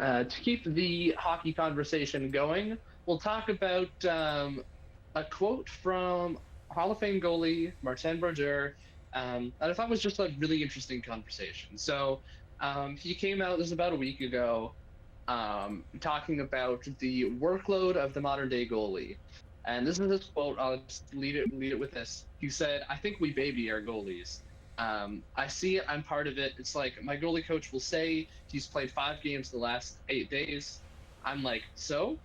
To keep the hockey conversation going, we'll talk about a quote from Hall of Fame goalie Martin Brodeur that I thought was just a really interesting conversation. So he came out, this was about a week ago, talking about the workload of the modern day goalie. And this is his quote. I'll just lead it with this. He said, "I think we baby our goalies. I see it. I'm part of it. It's like my goalie coach will say he's played 5 games the last 8 days. I'm like, so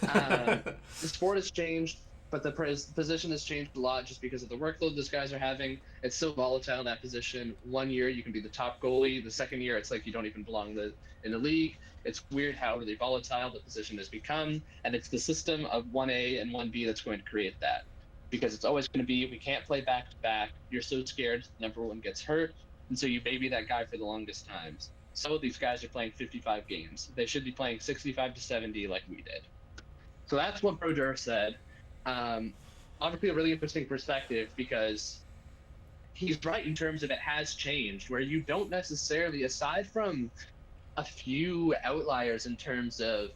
the sport has changed, but the position has changed a lot just because of the workload these guys are having. It's so volatile in that position. One year you can be the top goalie. The second year it's like you don't even belong in the league. It's weird how really volatile the position has become, and it's the system of 1A and 1B that's going to create that. Because it's always going to be we can't play back to back. You're so scared number one gets hurt, and so you baby that guy for the longest times. So these guys are playing 55 games. They should be playing 65 to 70 like we did. So that's what Brodeur said. Um, Obviously, a really interesting perspective because he's right in terms of it has changed, where you don't necessarily, aside from a few outliers in terms of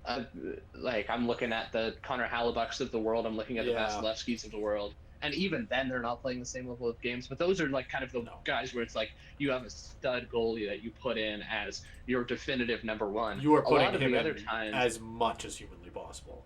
uh, like I'm looking at the Connor Hallebucks of the world, I'm looking at the Yeah, Vasilevskis of the world, and even then they're not playing the same level of games. But those are like kind of the no. guys where it's like you have a stud goalie that you put in as your definitive number one. You are A putting lot of him the other in times, as much as humanly possible.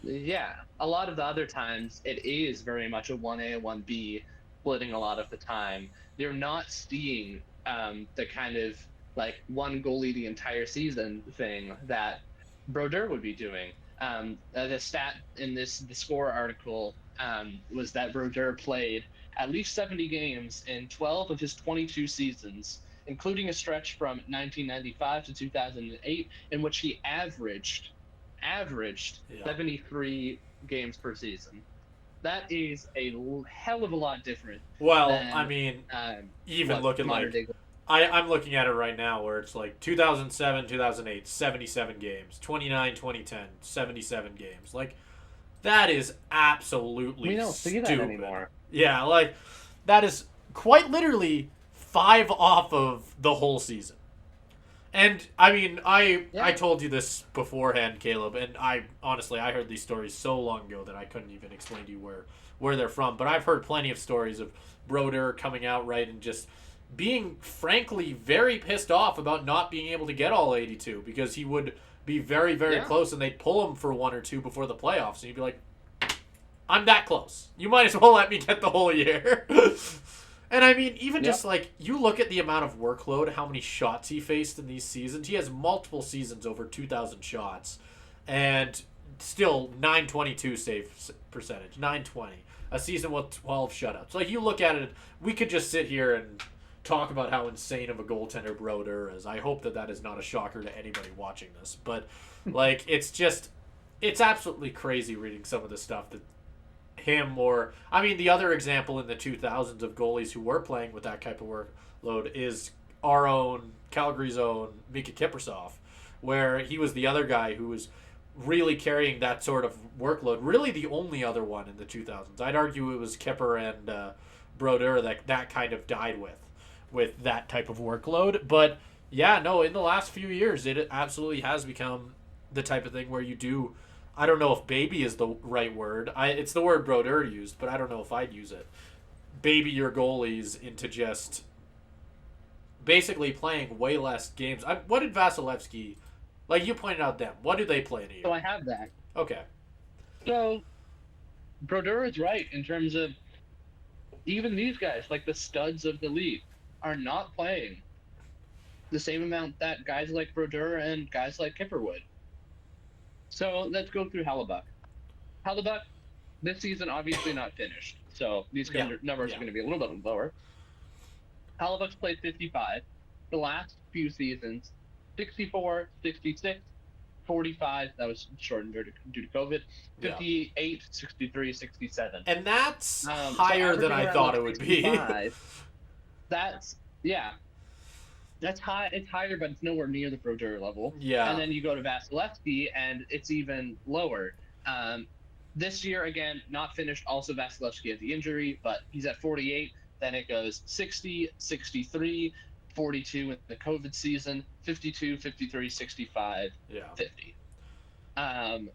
yeah, a lot of the other times it is very much a 1A, 1B splitting a lot of the time. They're not seeing the kind of like one goalie the entire season thing that Brodeur would be doing. The stat in the score article was that Brodeur played at least 70 games in 12 of his 22 seasons, including a stretch from 1995 to 2008, in which he averaged Yeah. 73 games per season. That is a hell of a lot different Well, I than mean, even what looking modern like day. I'm looking at it right now where it's like 2007, 2008, 77 games, 29, 2010, 77 games. Like that is We absolutely don't see that stupid. anymore. Yeah, like that is quite literally 5 off of the whole season. And I mean, I Yeah, told you this beforehand, Caleb, and I honestly I heard these stories so long ago that I couldn't even explain to you where they're from. But I've heard plenty of stories of Brodeur coming out right and just being frankly very pissed off about not being able to get all 82 because he would be very yeah, close and they'd pull him for one or two before the playoffs and you'd be like, I'm that close. You might as well let me get the whole year. And I mean, even yep. just like you look at the amount of workload, how many shots he faced in these seasons. He has multiple seasons over 2,000 shots, and still 922 save percentage, 920. A season with 12 shutouts. Like you look at it, we could just sit here and talk about how insane of a goaltender Brodeur is. I hope that that is not a shocker to anybody watching this, but like it's just it's absolutely crazy reading some of the stuff that him or I mean the other example in the 2000s of goalies who were playing with that type of workload is our own Calgary's own Mika Kiprasov, where he was the other guy who was really carrying that sort of workload. Really, the only other one in the 2000s. I'd argue it was Kipper and Brodeur that kind of died with that type of workload. But yeah, no, in the last few years, it absolutely has become the type of thing where you do I don't know if baby is the right word. It's the word Brodeur used, but I don't know if I'd use it. Baby your goalies into just basically playing way less games. What did Vasilevsky, like you pointed out them, what do they play in a So year? I have that. Okay. So Brodeur is right in terms of even these guys, like the studs of the league, are not playing the same amount that guys like Brodeur and guys like Kipper would. So let's go through Hellebuck. Hellebuck this season obviously not finished, so these Yeah. numbers are Yeah. going to be a little bit lower. Hellebuck's played 55. The last few seasons, 64, 66, 45. That was shortened due to COVID. Yeah. 58, 63, 67. And that's So higher than averaging I around thought like it would be. 65. That's yeah, that's high. It's higher, but it's nowhere near the Brodeur level. And Yeah. then you go to Vasilevsky, and it's even lower. Um, this year again, not finished. Also, Vasilevsky has the injury, but he's at 48. Then it goes 60, 63, 42 in the COVID season, 52, 53, 65, Yeah. 50. Um,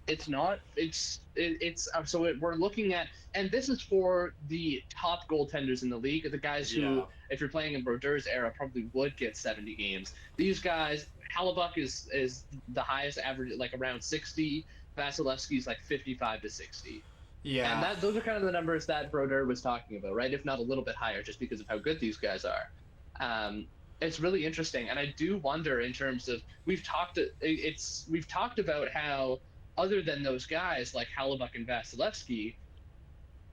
it's not. We're looking at, and this is for the top goaltenders in the league, the guys who, Yeah. if you're playing in Brodeur's era, probably would get 70 games. These guys, Hallebuck is the highest average, like around 60. Vasilevsky's like 55 to 60. And Yeah. those are kind of the numbers that Brodeur was talking about, right? If not a little bit higher, just because of how good these guys are. It's really interesting, and I do wonder in terms of we've talked about how other than those guys like Hallebuck and Vasilevsky,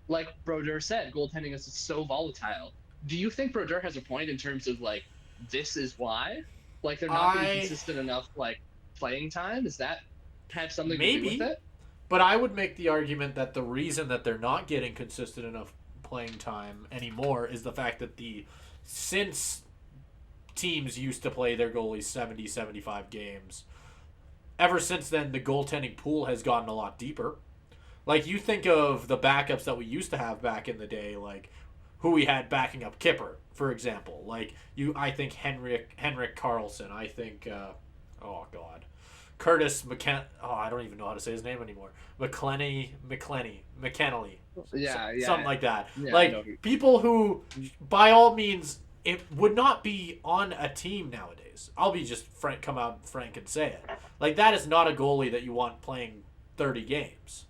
like Brodeur said, goaltending is so volatile. Do you think Brodeur has a point in terms of like this is why, like they're not getting I consistent enough like playing time? Does that have something to do with maybe, it? but I would make the argument that the reason that they're not getting consistent enough playing time anymore is the fact that since teams used to play their goalies 70, 75 games, ever since then the goaltending pool has gotten a lot deeper. Like, you think of the backups that we used to have back in the day, like who we had backing up Kipper, for example. Like, I think Henrik Carlson. I think, oh god, Curtis Oh, I don't even know how to say his name anymore. McKennelly, Yeah, something like that. Yeah, like, people who, by all means, it would not be on a team nowadays. I'll be just come out frank and say it. Like, that is not a goalie that you want playing 30 games.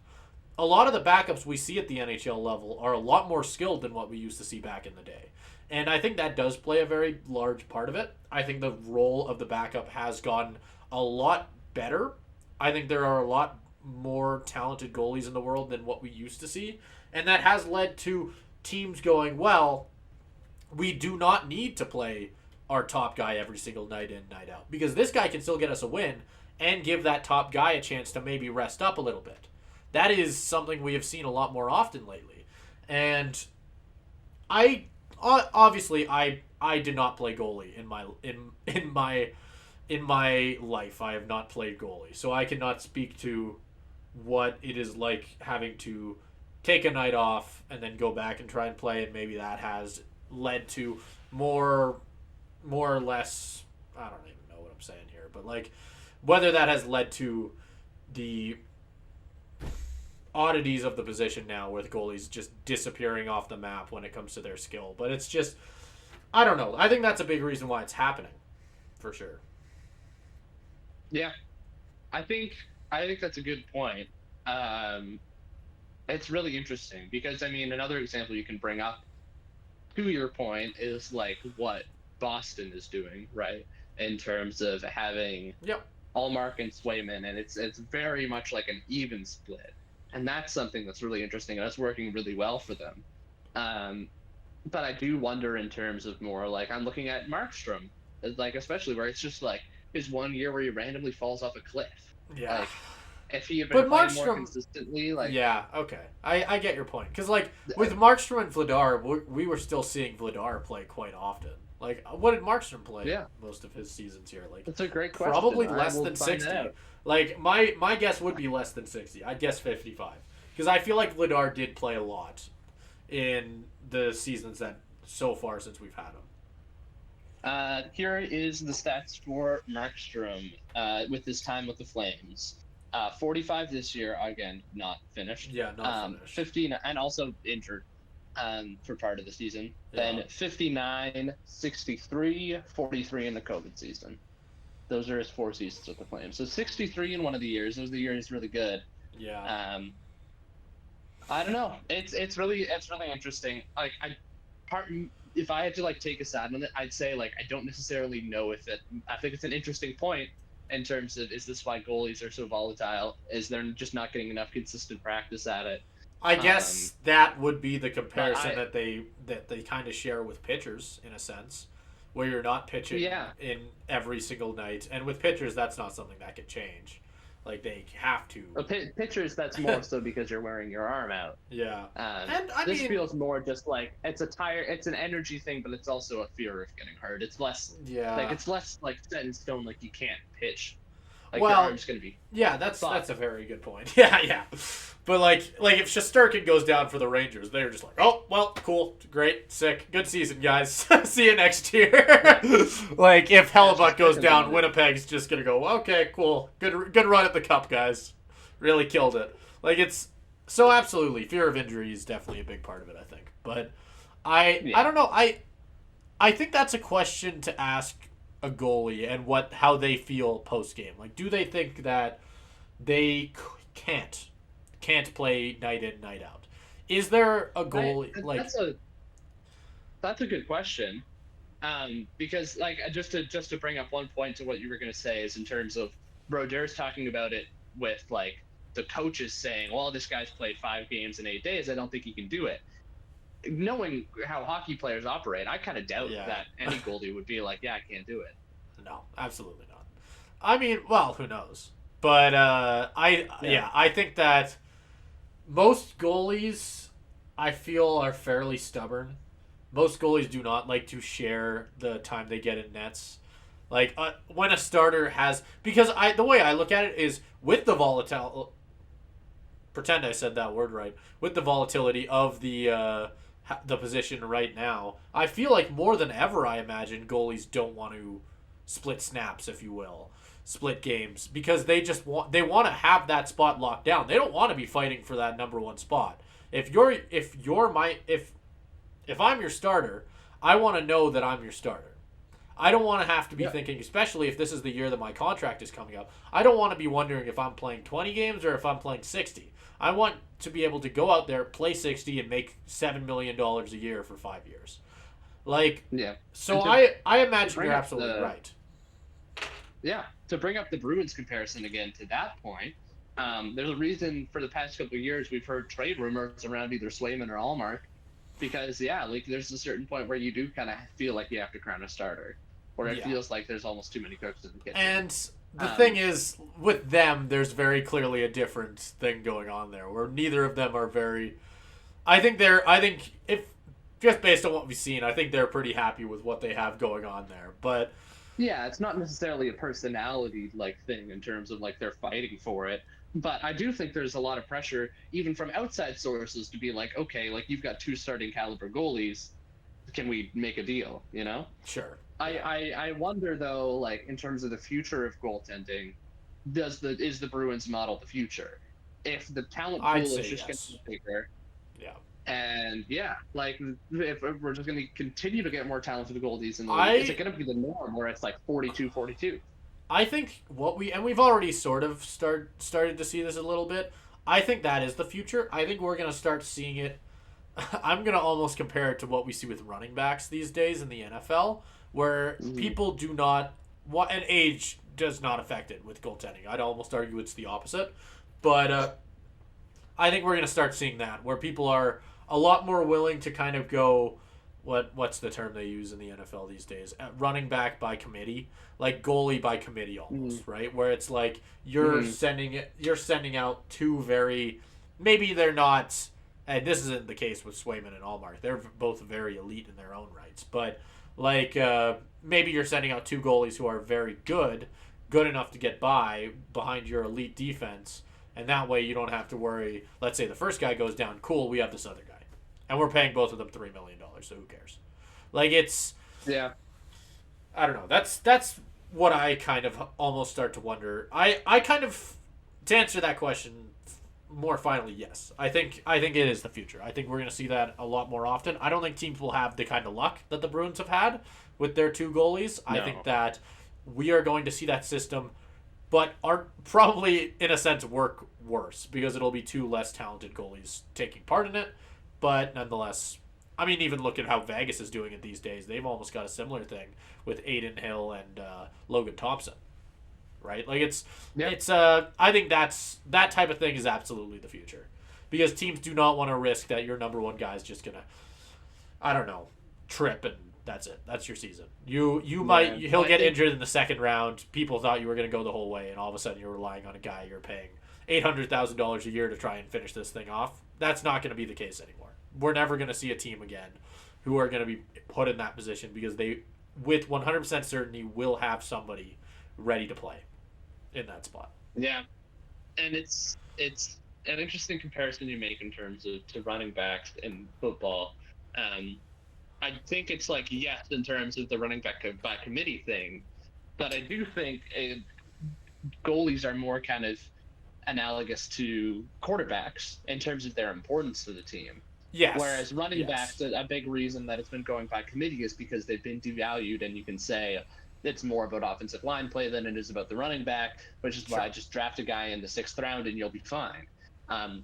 A lot of the backups we see at the NHL level are a lot more skilled than what we used to see back in the day. And I think that does play a very large part of it. I think the role of the backup has gotten a lot better. I think there are a lot more talented goalies in the world than what we used to see. And that has led to teams going, well, we do not need to play our top guy every single night in, night out. Because this guy can still get us a win and give that top guy a chance to maybe rest up a little bit. That is something we have seen a lot more often lately. And I did not play goalie in my life. I have not played goalie. So I cannot speak to what it is like having to take a night off and then go back and try and play, and maybe that has led to more or less, I don't even know what I'm saying here, but like whether that has led to the oddities of the position now with goalies just disappearing off the map when it comes to their skill. But it's just, I don't know. I think that's a big reason why it's happening, for sure. Yeah, I think that's a good point. It's really interesting because, I mean, another example you can bring up to your point is like what Boston is doing, right? In terms of having Allmark and Swayman, and it's very much like an even split. And that's something that's really interesting, and that's working really well for them. But I do wonder in terms of more like, I'm looking at Markstrom, like especially where it's just like his 1 year where he randomly falls off a cliff. Yeah. Like, if he had been playing more consistently, like... Yeah, okay. I get your point. Because, like, with Markstrom and Vladar, we were still seeing Vladar play quite often. Like, what did Markstrom play most of his seasons here? Like, that's a great question. Probably less than 60. Like, my guess would be less than 60. I'd guess 55. Because I feel like Vladar did play a lot in the seasons that so far since we've had him. Here is the stats for Markstrom with his time with the Flames. 45 this year, again, not finished. Yeah, not finished. 15, and also injured for part of the season. Yeah. Then 59, 63, 43 in the COVID season. Those are his 4 seasons with the Flames. So 63 in one of the years. Those are the years really good. Yeah. I don't know. It's really interesting. Like if I had to like take a side on it, I'd say like I don't necessarily know if it. I think it's an interesting point in terms of, is this why goalies are so volatile? Is they're just not getting enough consistent practice at it? I guess that would be the comparison that they kind of share with pitchers in a sense, where you're not pitching in every single night, and with pitchers that's not something that can change. Like, they have to. Pitchers, that's more so because you're wearing your arm out. Yeah. And this feels more just like it's an energy thing, but it's also a fear of getting hurt. It's less like it's less like set in stone, like you can't pitch. Like your Well, arm's going to be yeah, that's soft. a very good point. Yeah, yeah. But like if Shesterkin goes down for the Rangers, they're just like, oh well, cool, great, sick, good season, guys. See you next year. Like if Yeah, it's just Hellebuck goes second down, line. Winnipeg's just gonna go, okay, cool, good run at the Cup, guys. Really killed it. Like it's so absolutely fear of injury is definitely a big part of it, I think. But I Yeah. don't know. I think that's a question to ask a goalie and how they feel post game. Like, do they think that they can't play night in night out? Is there a I, goalie like that's a good question. Because like just to bring up one point to what you were going to say is in terms of Brodeur's talking about it with like the coaches saying, well, this guy's played 5 games in 8 days. I don't think he can do it. Knowing how hockey players operate, I kind of doubt yeah? that any goalie would be like, yeah, I can't do it. No, absolutely not. I mean, well, who knows? But Yeah. I think that most goalies I feel are fairly stubborn. Most goalies do not like to share the time they get in nets. Like when a starter has, because the way I look at it is with the volatile. Pretend I said that word right. With the volatility of the position right now, I feel like more than ever, I imagine goalies don't want to split snaps, if you will, split games, because they want to have that spot locked down. They don't want to be fighting for that number one spot. If I'm your starter, I want to know that I'm your starter. I don't want to have to be Yeah. thinking, especially if this is the year that my contract is coming up. I don't want to be wondering if I'm playing 20 games or if I'm playing 60. I want to be able to go out there, play 60, and make $7 million a year for 5 years. Like, Yeah. so And I to imagine bring you're up absolutely right. to bring up the Bruins comparison again to that point, there's a reason for the past couple of years we've heard trade rumors around either Swayman or Allmark, because yeah, like there's a certain point where you do kind of feel like you have to crown a starter, or it Yeah. feels like there's almost too many cooks in the kitchen. And the thing Um, is, with them, there's very clearly a different thing going on there, where neither of them are very. I think if just based on what we've seen, I think they're pretty happy with what they have going on there. But yeah, it's not necessarily a personality like thing in terms of like they're fighting for it. But I do think there's a lot of pressure, even from outside sources, to be like, okay, like you've got 2 starting caliber goalies, can we make a deal? You know? sure, I, yeah, I I wonder though, like in terms of the future of goaltending, is the Bruins model the future? If the talent I'd pool is say just getting yes. bigger, Yeah, and yeah, like if we're just going to continue to get more talented goalies in the league, is it I going to be the norm where it's like 42-42? I think we've already sort of started to see this a little bit. I think that is the future. I think we're gonna start seeing it. I'm gonna almost compare it to what we see with running backs these days in the NFL, where Mm-hmm. people do not what and age does not affect it with goaltending. I'd almost argue it's the opposite, but I think we're gonna start seeing that where people are a lot more willing to kind of go. What's the term they use in the NFL these days? Running back by committee, like goalie by committee Mm-hmm. almost, right? Where it's like Mm-hmm. you're sending out two very maybe they're not, and this isn't the case with Swayman and Allmark. They're both very elite in their own rights, but like maybe you're sending out two goalies who are very good enough to get by behind your elite defense, and that way you don't have to worry. Let's say the first guy goes down, cool, we have this other guy, and we're paying both of them $3 million, so who cares? Like it's Yeah. I don't know. That's what I kind of almost start to wonder. I kind of to answer that question more finally, yes. I think it is the future. I think we're going to see that a lot more often. I don't think teams will have the kind of luck that the Bruins have had with their two goalies. I think No. that we are going to see that system, but are probably in a sense work worse because it'll be two less talented goalies taking part in it. But nonetheless, I mean, even look at how Vegas is doing it these days. They've almost got a similar thing with Aiden Hill and Logan Thompson, right? Like Yep. I think that type of thing is absolutely the future because teams do not want to risk that your number one guy is just gonna, I don't know, trip and that's it. That's your season. Yeah. He'll I get think injured in the second round. People thought you were gonna go the whole way, and all of a sudden you're relying on a guy you're paying $800,000 a year to try and finish this thing off. That's not going to be the case anymore. We're never going to see a team again who are going to be put in that position because they, with 100% certainty, will have somebody ready to play. in that spot. Yeah, and it's an interesting comparison you make in terms of to running backs in football. Um, I think it's like yes in terms of the running back by committee thing, but I do think goalies are more kind of analogous to quarterbacks in terms of their importance to the team. Yes. Whereas running Yes. backs, a big reason that it's been going by committee is because they've been devalued, and you can say it's more about offensive line play than it is about the running back, which is why I Sure. just draft a guy in the 6th round and you'll be fine.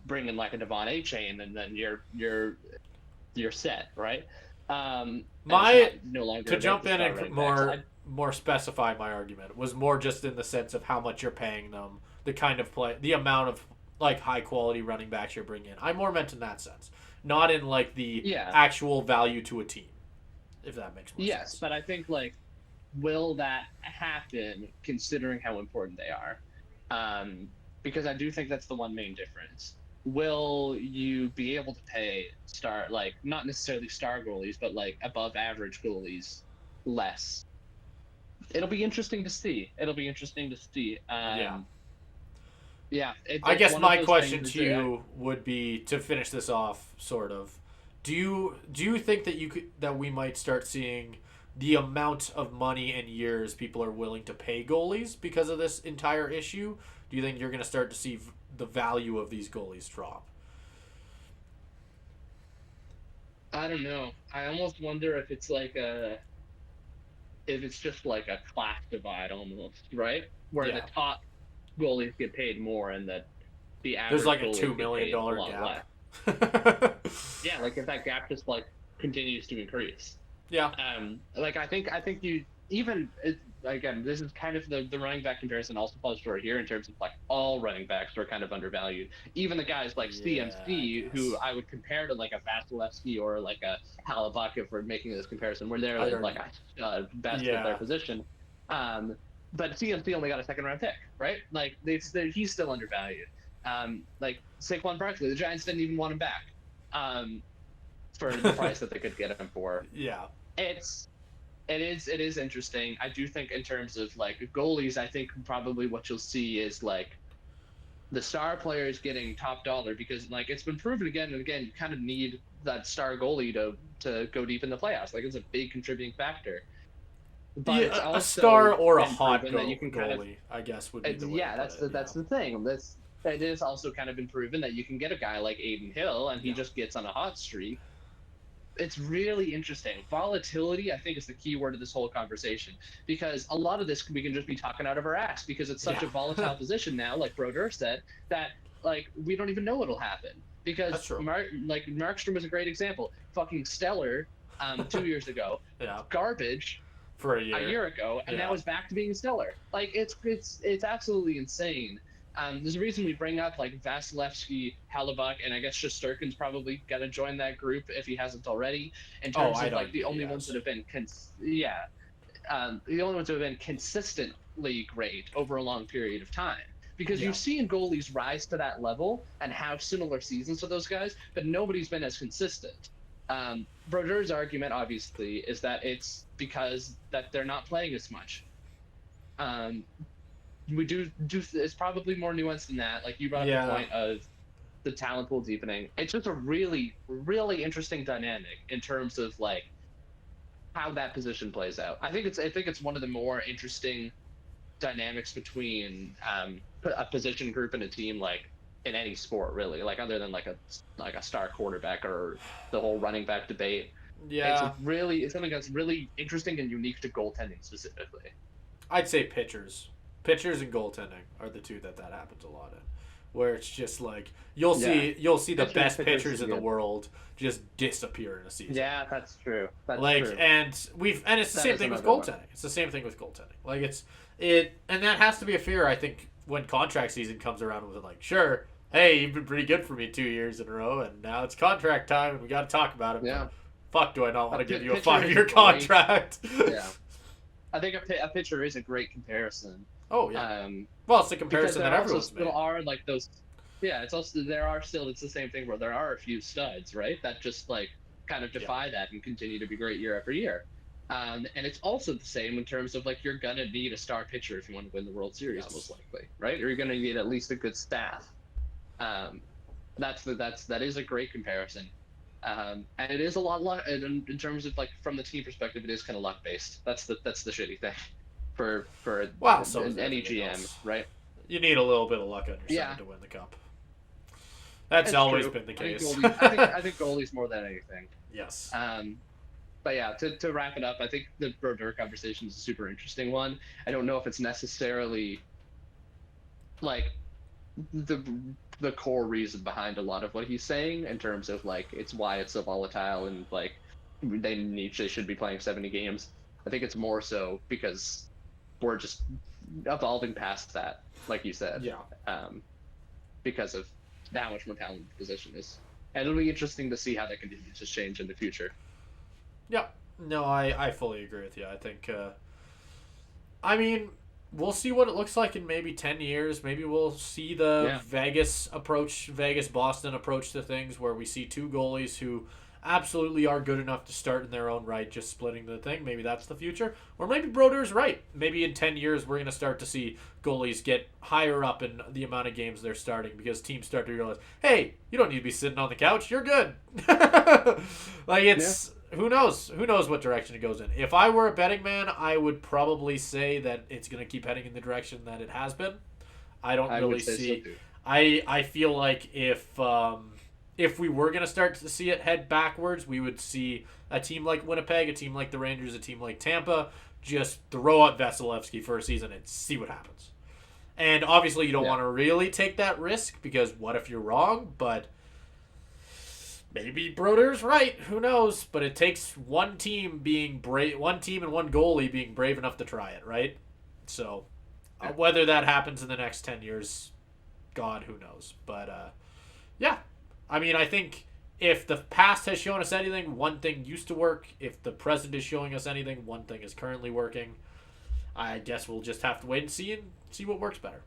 Bring in like a Devon A chain and then you're set, right? And it's My not no longer to about jump the in star and running backs. more specify my argument was more just in the sense of how much you're paying them, the kind of play, the amount of like high quality running backs you're bringing in. I more meant in that sense, not in like the Yeah, actual value to a team, if that makes more yes, sense. but I think like will that happen considering how important they are? Because I do think that's the one main difference. Will you be able to pay star like not necessarily star goalies, but like above average goalies less? It'll be interesting to see. It'll be interesting to see. Yeah. Yeah, I it's guess one of my those things. question to you would be to finish this off, sort of. Do you think that you could that we might start seeing the amount of money and years people are willing to pay goalies because of this entire issue? Do you think you're going to start to see the value of these goalies drop? I don't know. I almost wonder if it's just like a class divide almost, right? Where the Yeah. top goalies get paid more and that the There's average like a goalies $2 get million paid a dollar lot gap. less. Yeah, like if that gap just like continues to increase. Yeah. Like I think you even again, this is kind of the running back comparison also applies to here in terms of like all running backs are kind of undervalued. Even the guys like Yeah, I CMC, who guess. I would compare to like a Vasilevsky or like a Halibut if we're making this comparison, where they're I'd like argue. a best at their Yeah. position. Um, but CMC only got a 2nd round pick, right? Like he's still undervalued. Like Saquon Barkley, the Giants didn't even want him back for the price that they could get him for. Yeah. It's it is interesting. I do think in terms of like goalies, I think probably what you'll see is like the star players getting top dollar because like it's been proven again and again. You kind of need that star goalie to go deep in the playoffs. Like it's a big contributing factor. But it's Yeah, a star also or a been hot proven that you can kind of goalie, I guess would be the way to yeah, put that's it. Yeah. the thing. It is also kind of been proven that you can get a guy like Aiden Hill and he Yeah. just gets on a hot streak. It's really interesting. Volatility, I think, is the key word of this whole conversation because a lot of this we can just be talking out of our ass because it's such Yeah. a volatile position now, like Brodeur said, that like we don't even know what'll happen. That's Because true. like Markstrom is a great example. Fucking stellar 2 years ago, Yeah. garbage For a a year. year ago, and now Yeah. it's back to being stellar. Like it's absolutely insane. There's a reason we bring up like Vasilevsky, Halibut, and I guess Shesterkin's probably got to join that group if he hasn't already. In Oh, terms of I'd like the argue only ones that yes. have been, the only ones that have been consistently great over a long period of time. Because Yeah. you've seen goalies rise to that level and have similar seasons to those guys, but nobody's been as consistent. Brodeur's argument, obviously, is that it's because that they're not playing as much. Um, we do it's probably more nuanced than that. Like you brought up the Yeah. point of the talent pool deepening. It's just a really really interesting dynamic in terms of like how that position plays out. I think it's one of the more interesting dynamics between a position group and a team like in any sport really like other than like a star quarterback or the whole running back debate. Yeah. It's something that's really interesting and unique to goaltending specifically. I'd say pitchers. Pitchers and goaltending are the two that happens a lot in. Where it's just like Yeah, you'll see the best pitchers pitchers is in the good. world just disappear in a season. Yeah, that's true. That's Like true. and it's the That same is thing with another one. goaltending. It's the same thing with goaltending. Like it and that has to be a fear I think when contract season comes around with it like, sure, hey, you've been pretty good for me 2 years in a row and now it's contract time and we gotta talk about it, Yeah, but fuck do I not want to give you a pitcher is 5-year great. contract. Yeah, I think a pitcher is a great comparison. Oh yeah. Um, Well, it's the because comparison there that also everyone's still made. are like those. Yeah, it's also there are still it's the same thing where there are a few studs, right? That just like kind of Yeah. defy that and continue to be great year after year. And it's also the same in terms of like you're gonna need a star pitcher if you want to win the World Series, most Yes. likely, right? Or you're gonna need at least a good staff. Um, that is a great comparison. And it is a lot luck in terms of like from the team perspective, it is kind of luck based. That's the shitty thing for Wow, so is any everything GM, else. right? You need a little bit of luck on your Yeah, side to win the cup. That's it's always true. been the I think case. goalies. I think goalies more than anything. Yes. Um, but yeah, to wrap it up, I think the Brodeur conversation is a super interesting one. I don't know if it's necessarily like the the core reason behind a lot of what he's saying in terms of like it's why it's so volatile and like they should be playing 70 games. I think it's more so because we're just evolving past that, like you said, Yeah. because of how much more talented the position is. And it'll be interesting to see how that continues to change in the future. Yeah. No, I fully agree with you. I think, I mean, we'll see what it looks like in maybe 10 years. Maybe we'll see the Yeah, Vegas Boston approach to things where we see two goalies who absolutely are good enough to start in their own right, just splitting the thing. Maybe that's the future. Or maybe Brodeur's right. Maybe in 10 years, we're going to start to see goalies get higher up in the amount of games they're starting because teams start to realize, hey, you don't need to be sitting on the couch. You're good. Like, yeah, it's. Who knows? Who knows what direction it goes in? If I were a betting man, I would probably say that it's going to keep heading in the direction that it has been. I don't I really would say so see. too. I feel like if we were going to start to see it head backwards, we would see a team like Winnipeg, a team like the Rangers, a team like Tampa just throw out Vasilevsky for a season and see what happens. And obviously, you don't Yeah, want to really take that risk because what if you're wrong? But maybe Brodeur's right. Who knows? But it takes one team being brave, one team and one goalie being brave enough to try it, right? So yeah, whether that happens in the next 10 years, God, who knows? But yeah, I mean, I think if the past has shown us anything, one thing used to work. If the present is showing us anything, one thing is currently working. I guess we'll just have to wait and see what works better.